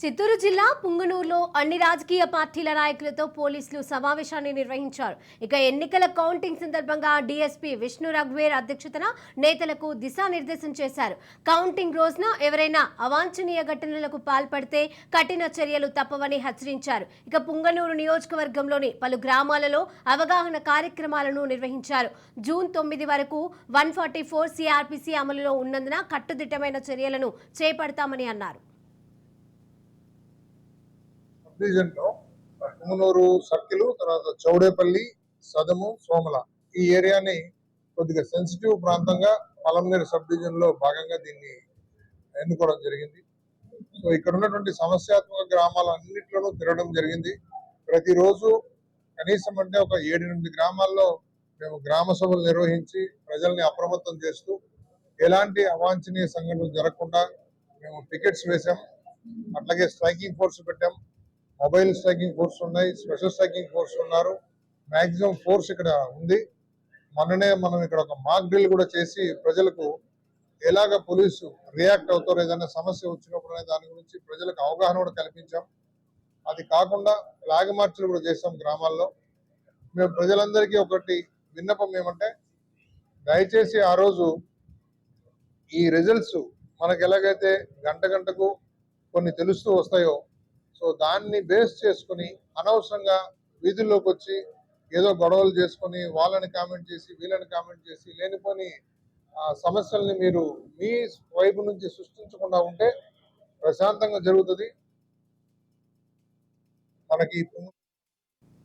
చిత్తూరు జిల్లా పుంగనూరులో అన్ని రాజకీయ పార్టీల నాయకులతో పోలీసులు సమావేశాన్ని నిర్వహించారు. ఇక ఎన్నికల కౌంటింగ్ సందర్భంగా డీఎస్పీ విష్ణు రఘువేర్ అధ్యక్షతన నేతలకు దిశానిర్దేశం చేశారు. కౌంటింగ్ రోజున ఎవరైనా అవాంఛనీయ ఘటనలకు పాల్పడితే కఠిన చర్యలు తప్పవని హెచ్చరించారు. ఇక పుంగనూరు నియోజకవర్గంలోని పలు గ్రామాలలో అవగాహన కార్యక్రమాలను నిర్వహించారు. జూన్ 9 వరకు 144 సిఆర్పిసి అమలులో ఉన్నందున కట్టుదిట్టమైన చర్యలను చేపడతామని అన్నారు. డివిజన్లో పుంగనూరు సర్కిల్, తర్వాత చౌడేపల్లి, సదము, సోమల ఈ ఏరియాని కొద్దిగా సెన్సిటివ్ ప్రాంతంగా పలంనేరు సబ్ డివిజన్ లో భాగంగా దీన్ని ఎన్నుకోవడం జరిగింది. సో ఇక్కడ ఉన్నటువంటి సమస్యాత్మక గ్రామాలన్నింటిలోనూ తిరగడం జరిగింది. ప్రతిరోజు కనీసం అంటే ఒక 7-8 గ్రామాల్లో మేము గ్రామ సభలు నిర్వహించి ప్రజల్ని అప్రమత్తం చేస్తూ ఎలాంటి అవాంఛనీయ సంఘటనలు జరగకుండా మేము పికెట్స్ వేసాం. అట్లాగే స్ట్రైకింగ్ ఫోర్స్ పెట్టాం. మొబైల్ స్ట్రైకింగ్ ఫోర్స్ ఉన్నాయి, స్పెషల్ స్ట్రైకింగ్ ఫోర్స్ ఉన్నారు, మాక్సిమం ఫోర్స్ ఇక్కడ ఉంది. మొన్ననే మనం ఇక్కడ ఒక మాక్ డ్రిల్ కూడా చేసి ప్రజలకు ఎలాగ పోలీసు రియాక్ట్ అవుతారో ఏదైనా సమస్య వచ్చినప్పుడు అనే దాని గురించి ప్రజలకు అవగాహన కూడా కల్పించాం. అది కాకుండా ఫ్లాగ్ మార్చులు కూడా చేసాం గ్రామాల్లో. మేము ప్రజలందరికీ ఒకటి విన్నపం ఏమంటే, దయచేసి ఆ రోజు ఈ రిజల్ట్స్ మనకు ఎలాగైతే గంటకు కొన్ని తెలుస్తూ వస్తాయో, సో దాన్ని బేస్ చేసుకుని అనవసరంగా వీధుల్లోకి వచ్చి ఏదో గొడవలు చేసుకుని వాళ్ళని కామెంట్ చేసి వీళ్ళని కామెంట్ చేసి లేనిపోని సమస్యల్ని మీరు మీ వైపు నుంచి సృష్టించకుండా ఉంటే ప్రశాంతంగా జరుగుతుంది. మనకి